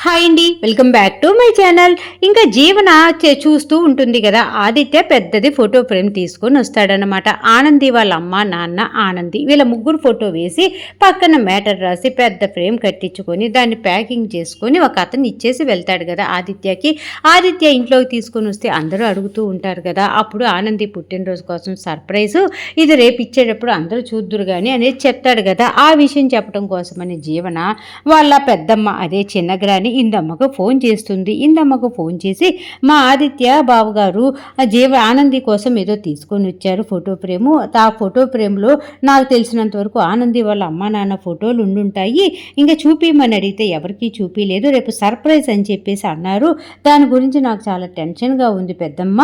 Hi అండి, welcome back to my channel. ఇంకా జీవన చూస్తూ ఉంటుంది కదా. ఆదిత్య పెద్దది ఫోటో ఫ్రేమ్ తీసుకొని వస్తాడనమాట. ఆనంది వాళ్ళ అమ్మ, నాన్న, ఆనంది వీళ్ళ ముగ్గురు ఫోటో వేసి పక్కన మ్యాటర్ రాసి పెద్ద ఫ్రేమ్ కట్టించుకొని దాన్ని ప్యాకింగ్ చేసుకొని ఒక అతను ఇచ్చేసి వెళ్తాడు కదా ఆదిత్యకి. ఆదిత్య ఇంట్లోకి తీసుకొని వస్తే అందరూ అడుగుతూ ఉంటారు కదా. అప్పుడు ఆనంది పుట్టినరోజు కోసం సర్ప్రైజు, ఇది రేపు ఇచ్చేటప్పుడు అందరూ చూద్దురు కానీ అనేది చెప్తాడు కదా. ఆ విషయం చెప్పడం కోసమని జీవన వాళ్ళ పెద్దమ్మ అదే చిన్నగ్రాని ఇందమ్మకు ఫోన్ చేస్తుంది. ఇందమ్మకు ఫోన్ చేసి, మా ఆదిత్య బావగారు ఆనంది కోసం ఏదో తీసుకొని వచ్చారు ఫోటో ఫ్రేము. ఆ ఫోటో ఫ్రేమ్లో నాకు తెలిసినంత వరకు ఆనంది వాళ్ళ అమ్మ నాన్న ఫోటోలు ఉండుంటాయి. ఇంకా చూపిమని అడిగితే ఎవరికీ చూపించలేదు, రేపు సర్ప్రైజ్ అని చెప్పేసి అన్నారు. దాని గురించి నాకు చాలా టెన్షన్గా ఉంది పెద్దమ్మ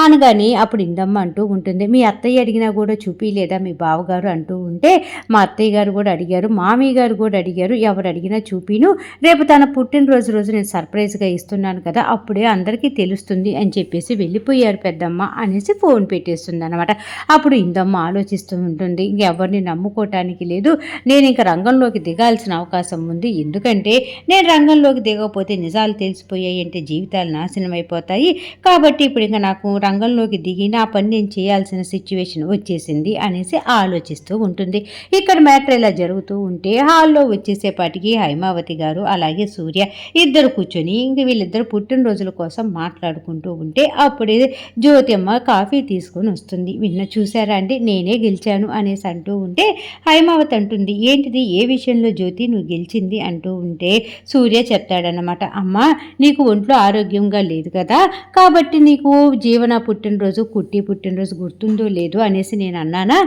అనగాని అప్పుడు ఇందమ్మ అంటూ ఉంటుంది, మీ అత్తయ్య అడిగినా కూడా చూపించలేదా మీ బావగారు అంటూ ఉంటే, మా అత్తయ్య గారు కూడా అడిగారు, మామయ్య గారు కూడా అడిగారు, ఎవరు అడిగినా చూపిను, రేపు తన పుట్టినరోజు నేను సర్ప్రైజ్గా ఇస్తున్నాను కదా, అప్పుడే అందరికీ తెలుస్తుంది అని చెప్పేసి వెళ్ళిపోయారు పెద్దమ్మ అనేసి ఫోన్ పెట్టేస్తుంది అనమాట. అప్పుడు ఇందమ్మ ఆలోచిస్తూ ఉంటుంది, ఇంకెవరిని నమ్ముకోవటానికి లేదు, నేను ఇంకా రంగంలోకి దిగాల్సిన అవకాశం ఉంది. ఎందుకంటే నేను రంగంలోకి దిగకపోతే నిజాలు తెలిసిపోయాయి అంటే జీవితాలు నాశనం అయిపోతాయి. కాబట్టి ఇప్పుడు ఇంకా నాకు రంగంలోకి దిగి నా పని నేను చేయాల్సిన సిచ్యువేషన్ వచ్చేసింది అనేసి ఆలోచిస్తూ ఉంటుంది. ఇక్కడ మ్యాటర్ ఇలా జరుగుతూ ఉంటే హాల్లో వచ్చేసేపాటికి హైమావతి గారు అలాగే సూర్య ఇద్దరు కూర్చొని ఇంక వీళ్ళిద్దరు పుట్టినరోజుల కోసం మాట్లాడుకుంటూ ఉంటే అప్పుడే జ్యోతి అమ్మ కాఫీ తీసుకొని వస్తుంది. చూసారా అండి, నేనే గెలిచాను అనేసి అంటూ ఉంటే హైమావతి అంటుంది, ఏంటిది, ఏ విషయంలో జ్యోతి నువ్వు గెలిచింది అంటూ ఉంటే సూర్య చెప్తాడనమాట, అమ్మ నీకు ఒంట్లో ఆరోగ్యంగా లేదు కదా, కాబట్టి నీకు జీవన పుట్టినరోజు కుట్టి పుట్టినరోజు గుర్తుందో లేదో అనేసి నేను అన్నానా,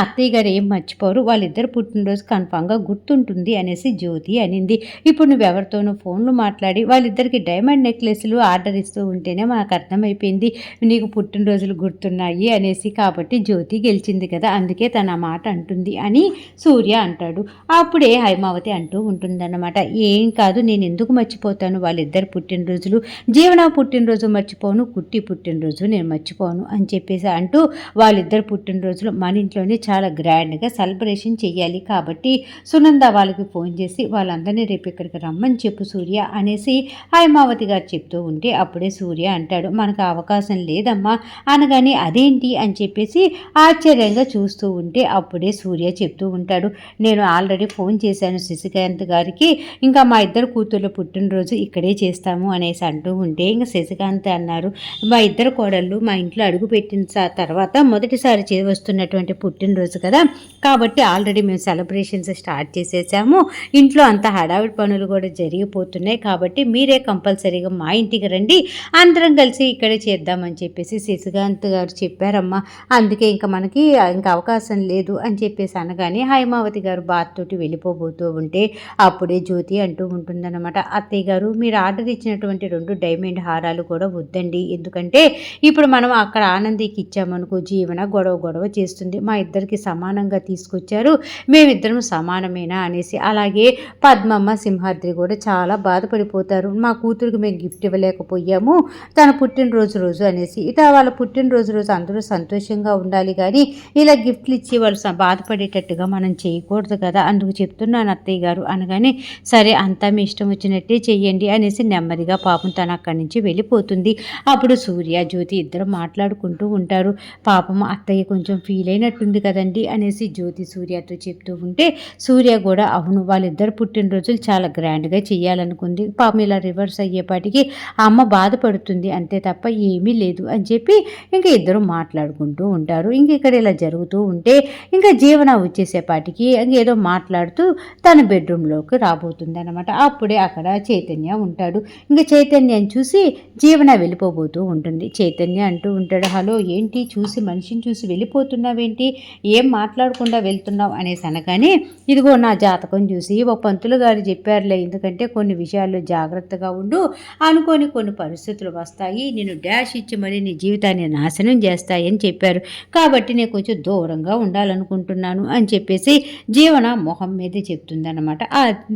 అత్తయ్య గారు ఏం మర్చిపోరు, వాళ్ళిద్దరు పుట్టినరోజు కన్ఫామ్గా గుర్తుంటుంది అనేసి జ్యోతి అనింది. ఇప్పుడు నువ్వెవరితోనూ ఫోన్లు మాట్లాడి వాళ్ళిద్దరికి డైమండ్ నెక్లెస్లు ఆర్డర్ ఇస్తూ ఉంటేనే మాకు అర్థమైపోయింది నీకు పుట్టినరోజులు గుర్తున్నాయి అనేసి, కాబట్టి జ్యోతి గెలిచింది కదా అందుకే తన మాట అంటుంది అని సూర్య అంటాడు. అప్పుడే హైమావతి అంటూ ఉంటుందన్నమాట, ఏం కాదు, నేను ఎందుకు మర్చిపోతాను వాళ్ళిద్దరు పుట్టినరోజులు, జీవన పుట్టినరోజు మర్చిపోను, కుట్టి పుట్టినరోజు నేను మర్చిపోను అని చెప్పేసి అంటూ వాళ్ళిద్దరు పుట్టినరోజులు మన ఇంట్లోనే చాలా గ్రాండ్గా సెలబ్రేషన్ చేయాలి, కాబట్టి సునంద వాళ్ళకి ఫోన్ చేసి వాళ్ళందరినీ రేపు ఇక్కడికి రమ్మని చెప్పు సూర్య అనేసి హైమావతి గారు చెప్తూ ఉంటే అప్పుడే సూర్య అంటాడు, మనకు అవకాశం లేదమ్మా అనగానే అదేంటి అని చెప్పేసి ఆశ్చర్యంగా చూస్తూ ఉంటే అప్పుడే సూర్య చెప్తూ ఉంటాడు, నేను ఆల్రెడీ ఫోన్ చేశాను శశికాంత్ గారికి, ఇంకా మా ఇద్దరు కూతుర్ల పుట్టినరోజు ఇక్కడే చేస్తాము అనేసి అంటూ ఉంటే ఇంకా శశికాంత్ అన్నారు, మా ఇద్దరు కోడళ్ళు మా ఇంట్లో అడుగు పెట్టిన తర్వాత మొదటిసారి వస్తున్నటువంటి పుట్టినరోజు కదా, కాబట్టి ఆల్రెడీ మేము సెలబ్రేషన్స్ స్టార్ట్ చేసేసాము, ఇంట్లో అంత హడావిడి పనులు కూడా జరిగిపోతున్నాయి, కాబట్టి మీరే కంపల్సరీగా మా ఇంటికి రండి, అందరం కలిసి ఇక్కడే చేద్దామని చెప్పేసి శశికాంత్ గారు చెప్పారమ్మా, అందుకే ఇంకా మనకి ఇంకా అవకాశం లేదు అని చెప్పేసి అనగానే హైమావతి గారు బాత్తోటి వెళ్ళిపోబోతూ ఉంటే అప్పుడే జ్యోతి అంటూ ఉంటుందన్నమాట, అత్తయ్య గారు మీరు ఆర్డర్ ఇచ్చినటువంటి 2 డైమండ్ హారాలు కూడా వద్దండి, ఎందుకంటే ఇప్పుడు మనం అక్కడ ఆనందికి ఇచ్చామనుకో జీవన గొడవ చేస్తుంది, మా ఇద్దరికి సమానంగా తీసుకొచ్చారు, మేమిద్దరం సమానమేనా అనేసి, అలాగే పద్మమ్మ సింహాద్రి కూడా చాలా బాధపడిపోతారు, మా కూతురికి మేము గిఫ్ట్ ఇవ్వలేకపోయాము తన పుట్టినరోజు అనేసి, ఇట వాళ్ళ పుట్టినరోజు అందరూ సంతోషంగా ఉండాలి కానీ ఇలా గిఫ్ట్లు ఇచ్చి వాళ్ళు బాధపడేటట్టుగా మనం చేయకూడదు కదా, అందుకు చెప్తున్నాను అత్తయ్య గారు అనగానే, సరే అంతా మీ ఇష్టం వచ్చినట్టే చెయ్యండి అనేసి నెమ్మదిగా పాపం తను అక్కడి నుంచి వెళ్ళిపోతుంది. అప్పుడు సూర్య జ్యోతి ఇద్దరు మాట్లాడుకుంటూ ఉంటారు, పాపం అత్తయ్య కొంచెం ఫీల్ అయినట్టుంది కదండి అనేసి జ్యోతి సూర్యతో చెప్తూ ఉంటే సూర్య కూడా అవును వాళ్ళిద్దరు పుట్టినరోజులు చాలా గ్రాండ్గా చేయాలనుకుంది, పాపం ఇలా రివర్స్ అయ్యేపాటికి అమ్మ బాధపడుతుంది అంతే తప్ప ఏమీ లేదు అని చెప్పి ఇంకా ఇద్దరు మాట్లాడుకుంటూ ఉంటారు. ఇంక ఇక్కడ ఇలా జరుగుతూ ఉంటే ఇంకా జీవన వచ్చేసేపాటికి ఏదో మాట్లాడుతూ తన బెడ్రూమ్లోకి రాబోతుంది అనమాట. అప్పుడే అక్కడ చైతన్య ఉంటాడు. ఇంకా చైతన్యాన్ని చూసి జీవన వెళ్ళిపోబోతూ ఉంటుంది. చైతన్య అంటూ ఉంటాడు, హలో ఏంటి చూసి మనిషిని చూసి వెళ్ళిపోతున్నావేంటి, ఏం మాట్లాడకుండా వెళ్తున్నావు అనేసి అనగానే, ఇదిగో నా జాతకం చూసి ఓ పంతులు గారు చెప్పారులే, ఎందుకంటే కొన్ని విషయాల్లో జాగ్రత్తగా ఉండు, అనుకోని కొన్ని పరిస్థితులు వస్తాయి, నేను డాష్ ఇచ్చి మరి నీ జీవితాన్ని నాశనం చేస్తాయి అని చెప్పారు, కాబట్టి నేను కొంచెం దూరంగా ఉండాలనుకుంటున్నాను అని చెప్పేసి జీవన మొహం మీద చెప్తుందన్నమాట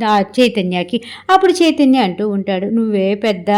ఆ చైతన్యకి. అప్పుడు చైతన్య అంటూ ఉంటాడు, నువ్వే పెద్ద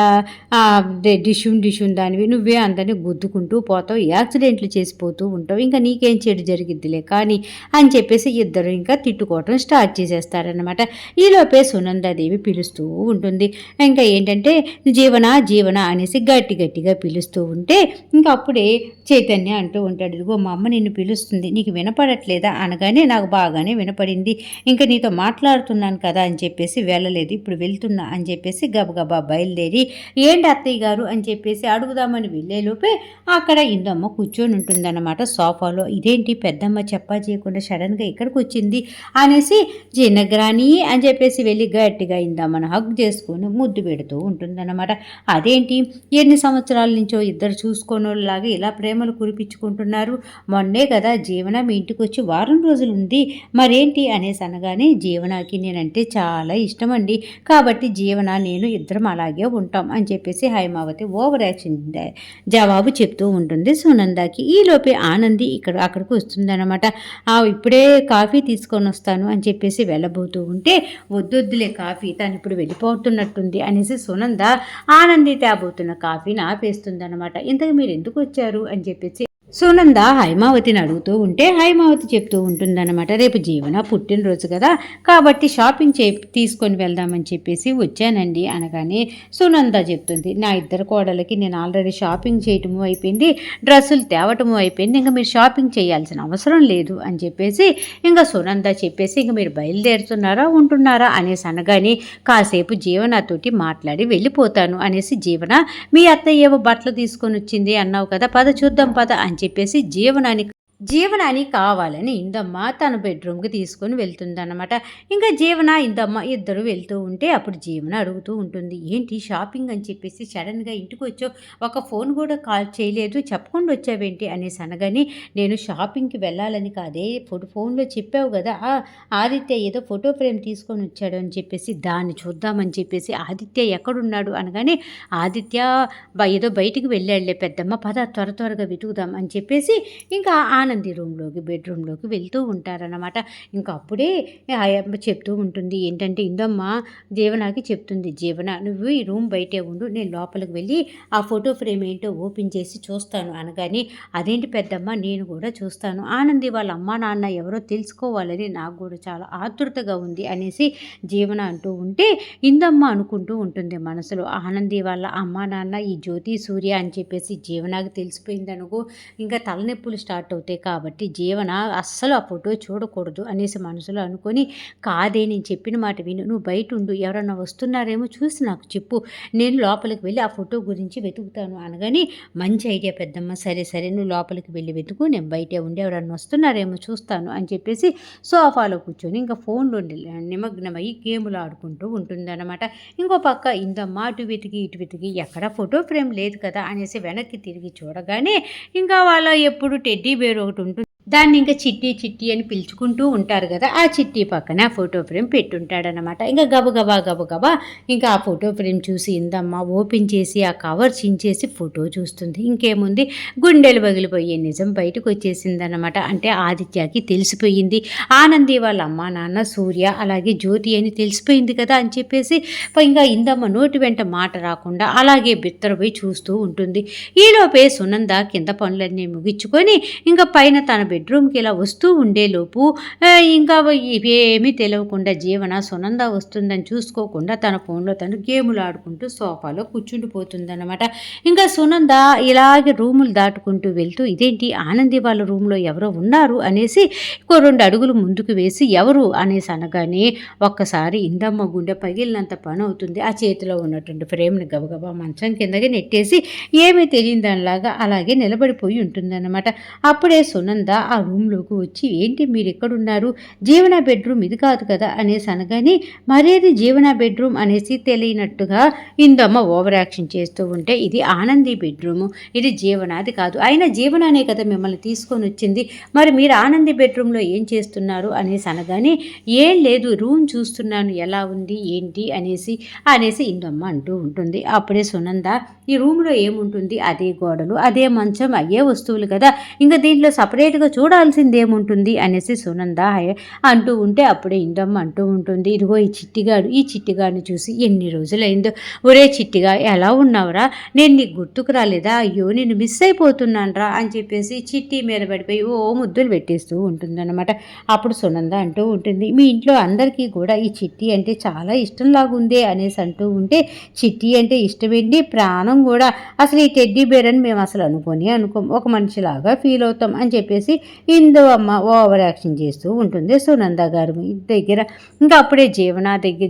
డిషున్ దానివి, నువ్వే అందరినీ గుద్దుకుంటూ పోతావు, యాక్సిడెంట్లు చేసిపోతూ ఉంటావు, ఇంకా నీకేం చెడు జరిగిద్దిలే కానీ అని చెప్పేసి ఇద్దరు ఇంకా తిట్టుకోవటం స్టార్ట్ చేసేస్తారనమాట. ఈలోపే సునందాదేవి పిలుస్తూ ఉంటుంది. ఇంకా ఏంటంటే జీవన జీవన అనేసి గట్టిగా పిలుస్తూ ఉంటే ఇంకా అప్పుడే చైతన్య అంటూ ఉంటాడు, ఇదిగో మా అమ్మ నిన్ను పిలుస్తుంది, నీకు వినపడట్లేదా అనగానే నాకు బాగానే వినపడింది, ఇంకా నీతో మాట్లాడుతున్నాను కదా అని చెప్పేసి వెళ్ళలేదు, ఇప్పుడు వెళ్తున్నా అని చెప్పేసి గబగబా బయలుదేరి ఏంటి అత్తయ్య గారు అని చెప్పేసి అడుగుదామని వెళ్ళేలోపే అక్కడ ఇందమ్మ కూర్చొని ఉంటుందన్నమాట సోఫాలో. ఇదేంటి పెద్దమ్మ చెప్పా చేయకుండా సడన్గా ఇక్కడికి వచ్చింది అనేసి జినగ్రాని అని చెప్పేసి వెళ్ళి గట్టిగా ఇందమ్మను హగ్ చేసుకొని ముద్దు పెడుతూ ఉంటుందన్నమాట. అదేంటి ఎన్ని సంవత్సరాల నుంచో ఇద్దరు చూసుకోనోళ్ళలాగా ఇలా ప్రేమలు కురిపించుకుంటున్నారు, మొన్నే కదా జీవన మీ ఇంటికి వచ్చి వారం రోజులు ఉంది, మరేంటి అనేసి అనగానే జీవనకి నేనంటే చాలా ఇష్టం అండి, కాబట్టి జీవన నేను ఇద్దరం అలాగే ఉంటాం అని చెప్పేసి హైమావతి ఓవర్ యాక్షన్ జవాబు చెప్తూ ఉంటుంది సునందకి. ఈలోపే ఆనంది అక్కడికి వస్తుందన్నమాట. ఇప్పుడే కాఫీ తీసుకొని వస్తాను అని చెప్పేసి వెళ్ళబోతూ ఉంటే వద్దొద్దులే కాఫీ, తను ఇప్పుడు వెళ్ళిపోతున్నట్టుంది అనేసి సునంద ఆనంది తేబోతున్న కాఫీని ఆపేస్తుందన్నమాట. ఇంతకు మీరు ఎందుకు వచ్చారు అని చెప్పేసి సునంద హైమావతిని అడుగుతూ ఉంటే హైమావతి చెప్తూ ఉంటుందన్నమాట, రేపు జీవన పుట్టినరోజు కదా కాబట్టి షాపింగ్ తీసుకొని వెళ్దామని చెప్పేసి వచ్చానండి అనగానే సునంద చెప్తుంది, నా ఇద్దరు కోడలకి నేను ఆల్రెడీ షాపింగ్ చేయటము అయిపోయింది, డ్రెస్సులు తేవటము అయిపోయింది, ఇంకా మీరు షాపింగ్ చేయాల్సిన అవసరం లేదు అని చెప్పేసి ఇంకా సునంద చెప్పేసి ఇంక మీరు బయలుదేరుతున్నారా ఉంటున్నారా అనేసి అనగానే కాసేపు జీవనతోటి మాట్లాడి వెళ్ళిపోతాను అనేసి, జీవన మీ అత్తయ్య ఏవో బట్టలు తీసుకొని వచ్చింది అన్నావు కదా, పద చూద్దాం పద అని చెప్పేసి జీవనాని కావాలని ఇందమ్మ తన బెడ్రూమ్కి తీసుకొని వెళ్తుందన్నమాట. ఇంకా జీవన ఇందమ్మ ఇద్దరు వెళ్తూ ఉంటే అప్పుడు జీవన అడుగుతూ ఉంటుంది, ఏంటి షాపింగ్ అని చెప్పేసి సడన్గా ఇంటికి వచ్చావు, ఒక ఫోన్ కూడా కాల్ చేయలేదు, చెప్పకుండా వచ్చావేంటి అనేసి అనగాని, నేను షాపింగ్కి వెళ్ళాలని కాదే ఫోన్లో చెప్పావు కదా ఆదిత్య ఏదో ఫోటో ఫ్రేమ్ తీసుకొని వచ్చాడు అని చెప్పేసి దాన్ని చూద్దామని చెప్పేసి, ఆదిత్య ఎక్కడున్నాడు అనగానే ఆదిత్య ఏదో బయటికి వెళ్ళాడులే పెద్దమ్మ, పద త్వరగా వెతుకుదాం అని చెప్పేసి ఇంకా ఆనంది బెడ్రూమ్లోకి వెళ్తూ ఉంటారన్నమాట. ఇంకా అప్పుడే చెప్తూ ఉంటుంది, ఏంటంటే ఇందమ్మ జీవనాకి చెప్తుంది, జీవన నువ్వు ఈ రూమ్ బయటే ఉండు, నేను లోపలికి వెళ్ళి ఆ ఫోటో ఫ్రేమ్ ఏంటో ఓపెన్ చేసి చూస్తాను అనగాని, అదేంటి పెద్దమ్మ నేను కూడా చూస్తాను, ఆనంది వాళ్ళ అమ్మ నాన్న ఎవరో తెలుసుకోవాలని నాకు కూడా చాలా ఆతృతగా ఉంది అనేసి జీవన అంటూ ఉంటే ఇందమ్మ అనుకుంటూ ఉంటుంది మనసులో, ఆనంది వాళ్ళ అమ్మ నాన్న ఈ జ్యోతి సూర్య అని చెప్పేసి జీవనాకి తెలిసిపోయింది అనుకో, ఇంకా తలనొప్పులు స్టార్ట్ అవుతాయి, కాబట్టి జీవన అస్సలు ఆ ఫోటో చూడకూడదు అనేసి మనసులో అనుకొని, కాదే నేను చెప్పిన మాట విను, నువ్వు బయట ఉండు, ఎవరన్నా వస్తున్నారేమో చూసి నాకు చెప్పు, నేను లోపలికి వెళ్ళి ఆ ఫోటో గురించి వెతుకుతాను అనగాని, మంచి ఐడియా పెద్దమ్మ, సరే నువ్వు లోపలికి వెళ్ళి వెతుకు, నేను బయటే ఉండి ఎవరన్నా వస్తున్నారేమో చూస్తాను అని చెప్పేసి సోఫాలో కూర్చొని ఇంకా ఫోన్లో నిమగ్నమయ్యి గేములు ఆడుకుంటూ ఉంటుందన్నమాట. ఇంకో పక్క ఇందమ్మ ఇటు వెతికి ఎక్కడ ఫోటో ఫ్రేమ్ లేదు కదా అనేసి వెనక్కి తిరిగి చూడగానే ఇంకా వాళ్ళ ఎప్పుడు టెడ్డీ బేర్ ఒకటి ఉంటుంది, దాన్ని ఇంకా చిట్టి అని పిలుచుకుంటూ ఉంటారు కదా, ఆ చిట్టి పక్కన ఆ ఫోటో ఫ్రేమ్ పెట్టుంటాడనమాట. ఇంకా గబగబా ఇంకా ఆ ఫోటో ఫ్రేమ్ చూసి ఇందమ్మ ఓపెన్ చేసి ఆ కవర్ చించేసి ఫోటో చూస్తుంది. ఇంకేముంది, గుండెలు పగిలిపోయే నిజం బయటకు వచ్చేసిందనమాట. అంటే ఆదిత్యకి తెలిసిపోయింది ఆనంది వాళ్ళ అమ్మ నాన్న సూర్య అలాగే జ్యోతి అని తెలిసిపోయింది కదా అని చెప్పేసి ఇంకా ఇందమ్మ నోటి వెంట మాట రాకుండా అలాగే బిత్తరపోయి చూస్తూ ఉంటుంది. ఈలోపే సునంద కింద పనులన్నీ ముగించుకొని ఇంకా పైన తన బెడ్రూమ్కి ఇలా వస్తూ ఉండేలోపు ఇంకా ఇవేమీ తెలియకుండా జీవన సునంద వస్తుందని చూసుకోకుండా తన ఫోన్లో తను గేములు ఆడుకుంటూ సోఫాలో కూర్చుండిపోతుందన్నమాట. ఇంకా సునంద ఇలాగే రూములు దాటుకుంటూ వెళ్తూ, ఇదేంటి ఆనంది వాళ్ళ రూమ్లో ఎవరో ఉన్నారు అనేసి 2 అడుగులు ముందుకు వేసి ఎవరు అనేసి అనగానే ఒక్కసారి ఇందమ్మ గుండె పగిలినంత పని అవుతుంది. ఆ చేతిలో ఉన్నటువంటి ఫ్రేమ్ని గబగబా మంచం కిందకి నెట్టేసి ఏమీ తెలియని దానిలాగా అలాగే నిలబడిపోయి ఉంటుందన్నమాట. అప్పుడే సునంద ఆ రూమ్లోకి వచ్చి, ఏంటి మీరు ఎక్కడున్నారు, జీవన బెడ్రూమ్ ఇది కాదు కదా అనేసి అనగానే, మరేది జీవన బెడ్రూమ్ అనేసి తెలియనట్టుగా ఇందమ్మ ఓవర్ యాక్షన్ చేస్తూ ఉంటే, ఇది ఆనంది బెడ్రూము, ఇది జీవనాది కాదు, అయినా జీవనానే కదా మిమ్మల్ని తీసుకొని వచ్చింది, మరి మీరు ఆనంది బెడ్రూమ్లో ఏం చేస్తున్నారు అనేసి అనగానే, ఏం లేదు రూమ్ చూస్తున్నాను ఎలా ఉంది ఏంటి అనేసి ఇందమ్మ అంటూ ఉంటుంది. అప్పుడే సునంద, ఈ రూమ్లో ఏముంటుంది, అదే గోడలు అదే మంచం అయ్యే వస్తువులు కదా, ఇంకా దీంట్లో సపరేట్గా చూడాల్సిందేముంటుంది అనేసి సునంద అంటూ ఉంటే అప్పుడే ఇందమ్మ అంటూ ఉంటుంది, ఇదిగో ఈ చిట్టిగాడిని చూసి ఎన్ని రోజులైందో. ఒరే చిట్టిగా ఎలా ఉన్నావురా, నేను నీకు గుర్తుకు రాలేదా, అయ్యో నేను మిస్ అయిపోతున్నానురా అని చెప్పేసి చిట్టి మీద పడిపోయి ఓ ముద్దులు పెట్టేస్తూ ఉంటుందన్నమాట. అప్పుడు సునంద అంటూ ఉంటుంది, మీ ఇంట్లో అందరికీ కూడా ఈ చిట్టి అంటే చాలా ఇష్టంలాగుందే అనేసి అంటూ ఉంటే, చిట్టి అంటే ఇష్టమేంటి, ప్రాణం కూడా, అసలు ఈ టెడ్డీ బేర్ అని మేము అసలు అనుకోం, ఒక మనిషిలాగా ఫీల్ అవుతాం అని చెప్పేసి ఇందు అమ్మ ఓవర్ యాక్షన్ చేస్తూ ఉంటుంది సునంద గారు దగ్గర. ఇంకా అప్పుడే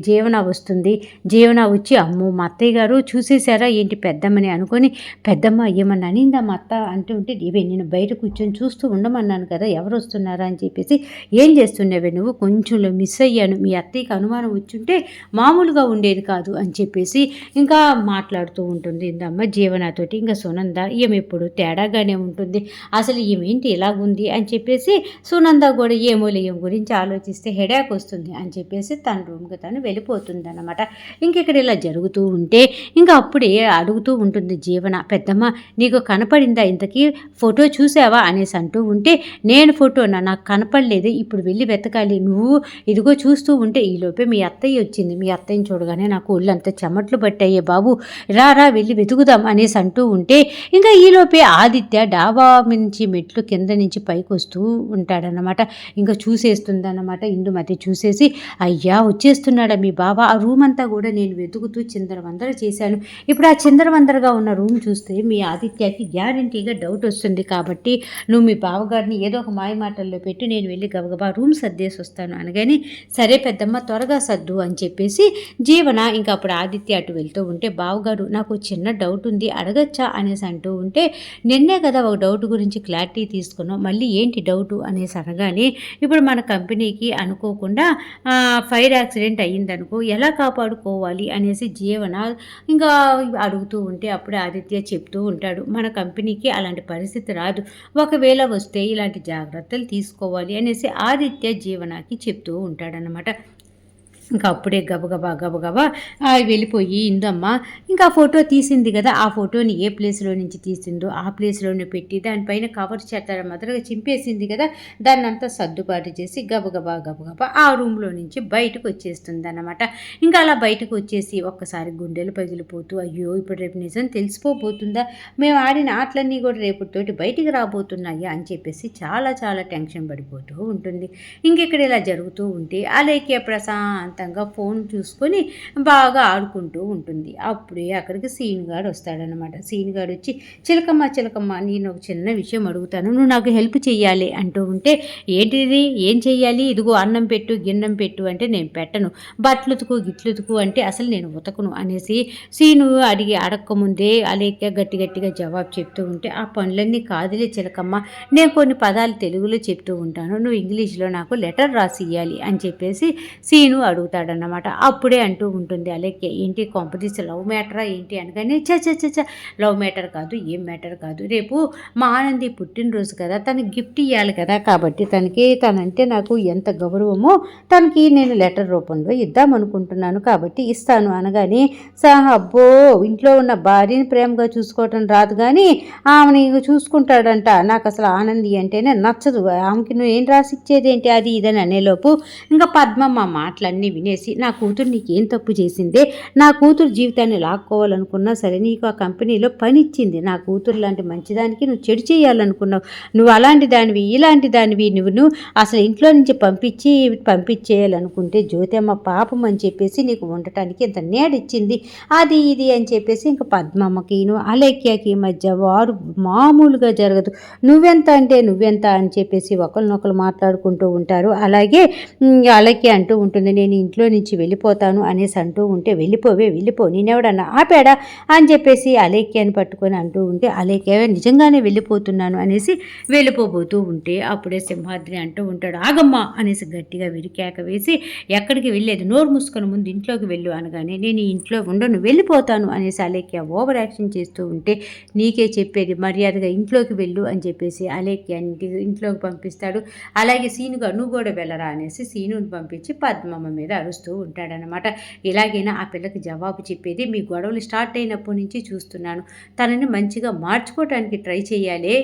జీవన వస్తుంది. జీవన వచ్చి, అమ్మో మా అత్తయ్య గారు చూసేశారా ఏంటి పెద్దమ్మని అనుకొని, పెద్దమ్మ ఏమన్నా అనిందా మా అత్త అంటూ ఉంటే, ఇవే నేను బయట కూర్చొని చూస్తూ ఉండమన్నాను కదా, ఎవరు వస్తున్నారా అని చెప్పేసి, ఏం చేస్తున్నావే నువ్వు, కొంచెంలో మిస్ అయ్యాను, మీ అత్తయ్యకి అనుమానం వచ్చుంటే మామూలుగా ఉండేది కాదు అని చెప్పేసి ఇంకా మాట్లాడుతూ ఉంటుంది ఇందమ్మ జీవనతోటి. ఇంకా సునంద ఈమె ఎప్పుడు తేడాగానే ఉంటుంది, అసలు ఈమెంటి ఇలాగుంది అని చెప్పేసి సునంద కూడా ఏమోలే ఏం గురించి ఆలోచిస్తే హెడాక్ వస్తుంది అని చెప్పేసి తన రూమ్కి తను వెళ్ళిపోతుంది అన్నమాట. ఇంకెక్కడ ఇలా జరుగుతూ ఉంటే ఇంకా అప్పుడే అడుగుతూ ఉంటుంది జీవన, పెద్దమ్మ నీకు కనపడిందా ఇంతకీ, ఫోటో చూసావా అనేసి అంటూ ఉంటే, నేను ఫోటోనా, నాకు కనపడలేదు, ఇప్పుడు వెళ్ళి వెతకాలి, నువ్వు ఇదిగో చూస్తూ ఉంటే ఈలోపే మీ అత్తయ్య వచ్చింది, మీ అత్తయ్యని చూడగానే నాకు ఒళ్ళంతా చెమట్లు పట్టాయే బాబు, రా వెళ్ళి వెతుకుదాం అనేసి అంటూ ఉంటే, ఇంకా ఈలోపే ఆదిత్య డాబా నుంచి మెట్లు కింద నుంచి పైకి వస్తూ ఉంటాడనమాట. ఇంకా చూసేస్తుందన్నమాట ఇందుమతి. చూసేసి, అయ్యా వచ్చేస్తున్నాడా మీ బావ, ఆ రూమ్ అంతా కూడా నేను వెతుకుతూ చిందరవందర చేశాను, ఇప్పుడు ఆ చిందరవందరగా ఉన్న రూమ్ చూస్తే మీ ఆదిత్యకి గ్యారంటీగా డౌట్ వస్తుంది, కాబట్టి నువ్వు మీ బావగారిని ఏదో ఒక మాయ మాటల్లో పెట్టి నేను వెళ్ళి గబగబా రూమ్ సర్దేసి వస్తాను అనగాని, సరే పెద్దమ్మ త్వరగా సర్దు అని చెప్పేసి జీవన ఇంకా అప్పుడు ఆదిత్య అటు వెళ్తూ ఉంటే, బావగారు నాకు చిన్న డౌట్ ఉంది అడగచ్చా అనేసి అంటూ ఉంటే, నిన్నే కదా ఒక డౌట్ గురించి క్లారిటీ తీసుకున్నాం, మళ్ళీ ఏంటి డౌటు అనేసి అనగానే, ఇప్పుడు మన కంపెనీకి అనుకోకుండా ఫైర్ యాక్సిడెంట్ అయ్యిందనుకో ఎలా కాపాడుకోవాలి అనేసి జీవన ఇంకా అడుగుతూ ఉంటే, అప్పుడు ఆదిత్య చెప్తూ ఉంటాడు, మన కంపెనీకి అలాంటి పరిస్థితి రాదు, ఒకవేళ వస్తే ఇలాంటి జాగ్రత్తలు తీసుకోవాలి అనేసి ఆదిత్య జీవనకి చెప్తూ ఉంటాడనమాట. ఇంకా అప్పుడే గబగబా వెళ్ళిపోయి ఇందమ్మ ఇంకా ఫోటో తీసింది కదా, ఆ ఫోటోని ఏ ప్లేస్లో నుంచి తీసిందో ఆ ప్లేస్లోనే పెట్టి దానిపైన కవర్ చేత మొదలుగా చింపేసింది కదా, దాన్ని అంతా సర్దుబాటు చేసి గబగబా ఆ రూమ్లో నుంచి బయటకు వచ్చేస్తుంది అన్నమాట. ఇంకా అలా బయటకు వచ్చేసి ఒక్కసారి గుండెలు పగిలిపోతూ, అయ్యో ఇప్పుడు రేపు నిజం తెలిసిపోతుందా, మేము ఆడిన ఆటలన్నీ కూడా రేపటితోటి బయటికి రాబోతున్నాయా అని చెప్పేసి చాలా చాలా టెన్షన్ పడిపోతూ ఉంటుంది. ఇంకెక్కడ ఇలా జరుగుతూ ఉంటే అలేఖ్య ప్రశాంతంగా ఫోన్ చూసుకొని బాగా ఆడుకుంటూ ఉంటుంది. అప్పుడే అక్కడికి సీనుగాడు వస్తాడనమాట. సీనుగాడు వచ్చి, చిలకమ్మ నేను ఒక చిన్న విషయం అడుగుతాను, నువ్వు నాకు హెల్ప్ చెయ్యాలి అంటూ ఉంటే, ఏంటిది ఏం చెయ్యాలి, ఇదిగో అన్నం పెట్టు గిన్నం పెట్టు అంటే నేను పెట్టను, బట్లుతుకు గిట్లుతుకు అంటే అసలు నేను ఉతకను అనేసి సీను అడక్కముందే అలేఖ్య గట్టిగా జవాబు చెప్తూ ఉంటే, ఆ పనులన్నీ కాదులే చిలకమ్మ, నేను కొన్ని పదాలు తెలుగులో చెప్తూ ఉంటాను, నువ్వు ఇంగ్లీష్లో నాకు లెటర్ రాసి ఇవ్వాలి అని చెప్పేసి సీను అడుగుతాడన్నమాట. అప్పుడే అంటూ ఉంటుంది అలేఖ్య, ఏంటి కొంపదీసి లవ్ మ్యాటరా ఏంటి అనగానే, చ లవ్ మ్యాటర్ కాదు, ఏం మ్యాటర్ కాదు, రేపు మా ఆనంది పుట్టినరోజు కదా, తనకి గిఫ్ట్ ఇవ్వాలి కదా, కాబట్టి తనంటే నాకు ఎంత గౌరవమో తనకి నేను లెటర్ రూపంలో ఇద్దామనుకుంటున్నాను, కాబట్టి ఇస్తాను అనగానే, అబ్బో ఇంట్లో ఉన్న భార్యని ప్రేమగా చూసుకోవటం రాదు కానీ ఆమెని చూసుకుంటాడంట, నాకు అసలు ఆనంది అంటేనే నచ్చదు, ఆమెకి నువ్వు ఏం రాసిచ్చేది ఏంటి అది ఇదని అనేలోపు ఇంకా పద్మమ్మ మాటలన్నీ వినేసి, నా కూతురు నీకేం తప్పు చేసిందే, నా కూతురు జీవితాన్ని లాక్కోవాలనుకున్నా సరే నీకు ఆ కంపెనీలో పని ఇచ్చింది, నా కూతురు లాంటి మంచిదానికి నువ్వు చెడు చేయాలనుకున్నావు, నువ్వు అలాంటి దానివి ఇలాంటి దానివి, నువ్వు అసలు ఇంట్లో నుంచి పంపించేయాలనుకుంటే జ్యోతమ్మ పాపం అని చెప్పేసి నీకు ఉండటానికి ఇంత నేడిచ్చింది, అది ఇది అని చెప్పేసి ఇంకా పద్మమ్మకి అలేఖ్యకి మధ్య వారు మామూలుగా జరగదు, నువ్వెంత అంటే నువ్వెంత అని చెప్పేసి ఒకరినొకరు మాట్లాడుకుంటూ ఉంటారు. అలాగే అలేఖ్య అంటూ ఉంటుంది, నేను ఇంట్లో నుంచి వెళ్ళిపోతాను అనేసి అంటూ ఉంటే, వెళ్ళిపో నేనెవడన్నా ఆపాడా అని చెప్పేసి అలేఖ్యని పట్టుకొని అంటూ ఉంటే, అలేఖ్య నిజంగానే వెళ్ళిపోతున్నాను అనేసి వెళ్ళిపోబోతూ ఉంటే అప్పుడే సింహాద్రి అంటూ ఉంటాడు, ఆగమ్మా అనేసి గట్టిగా విరికేక వేసి, ఎక్కడికి వెళ్ళేది, నోరు మూసుకొని ముందు ఇంట్లోకి వెళ్ళు అనగానే, నేను ఇంట్లో ఉండను వెళ్ళిపోతాను అనేసి అలేఖ్య ఓవర్ యాక్షన్ చేస్తూ ఉంటే, నీకే చెప్పేది మర్యాదగా ఇంట్లోకి వెళ్ళు అని చెప్పేసి అలేఖ్య ఇంట్లోకి పంపిస్తాడు. అలాగే సీనుగా నువ్వు కూడా వెళ్ళరా అనేసి సీనుని పంపించి పద్మమ్మ మీద అరుస్తూ ఉంటాడనమాట. ఇలాగైనా ఆ పిల్లకి జవాబు చెప్పేది, మీ గొడవలు స్టార్ట్ అయినప్పటి నుంచి చూస్తున్నాను, తనని మంచిగా మార్చుకోవటానికి ట్రై చేయాలి.